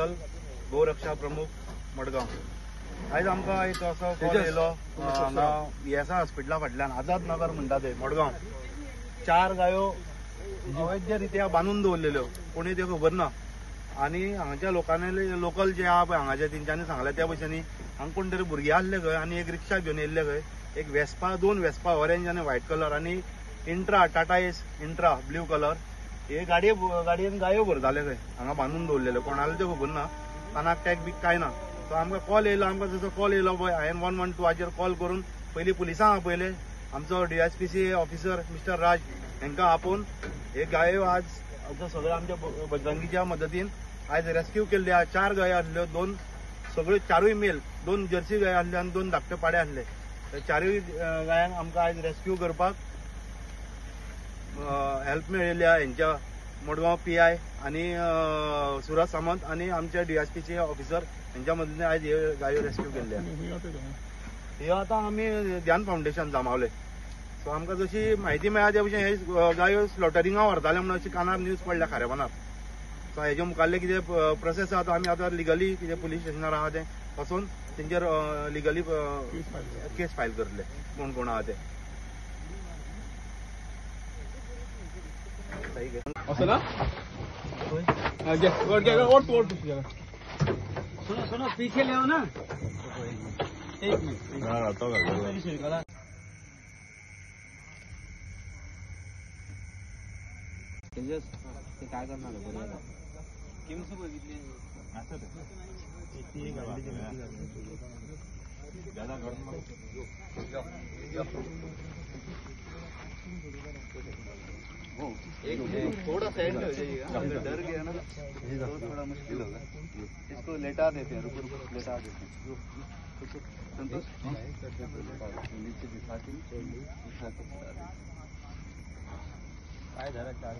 मंडल गोरक्षा प्रमुख मडगांव। आयज आमकां एक असो कॉल येयलो हांगा येसा हॉस्पिटला फाटल्यान आझाद नगर म्हणटा ते मडगांव 4 गायो अवैध रित्या बांदून दवरलेल्यो, कोणी त्यो खबर ना। आनी हांगाच्या लोकांनी लोकल जे आहा पळय हांगाचे तेंच्यांनी सांगले त्या भशेनी हांगा कोण तरी भुरगे आसले खंय आनी एक रिक्षा घेवन येयल्ले खंय, एक वेस्पा 2 वेस्पा ऑरेंज आनी व्हायट कलर आनी intra Tata S intra blue colour हे गाडयेन गायो भरताले खंय हांगा बांदून दवरलेले, कोणाला त्यो खबर ना, कानाक टॅग बीक काय ना। सो आमकां कॉल येयलो, आमकां जसो कॉल येयलो पळय हांवें 112 हाचेर कॉल करून पयलीं पुलिसांक आपयले, आमचो DSPC ऑफिसर मिस्टर राज हांकां आपोवन हे गायो आज सगळे आमच्या बजरंगीच्या मदतीन आज रेस्क्यू केल्ले। 4 गायो आसल्यो, 2 सगळ्यो 4य मेल, 2 जर्सी गायो आसल्यो आनी 2 धाकटे पाडे आसले। त्या 4य गायांक आमकां आज रेस्क्यू करपाक हेल्प मेळिल्ली हेंच्या मडगांव PI आनी सुरज सामंत आनी आमचे DSPC ऑफिसर हेंच्या मदतीन आज हे गायो रेस्क्यू केल्ले। हे आतां आमी ध्यान फावंडेशन जामावले। सो आमकां जशी म्हायती मेळ्ळा त्या भशेन हे गायो स्लॉटरिंगाक व्हरताले म्हणून अशी कानार न्यूज पडल्या खारेपणान। सो हेजे मुखाल्ले कितें प्रोसेस आहा तो आमी आतां लिगली कितें पुलीस स्टेशनार आहा तें वचून तेंचेर लिगली केस फायल करतले कोण कोण आहा ते। सुनो सुनो पीछे ले आओ ना, एक मिनट। ते काय करणार किमस बघितली एक थोड़ा साइड में हो जाइएगा, अगर डर गया ना तो थोड़ा मुश्किल होगा। इसको लेटा देते हैं, रुको लेटा देते हैं। संतोष नीचे बिठा के काय धरा चार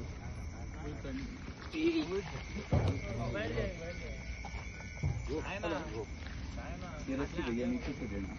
ये रस्सी भैया नीचे से देना।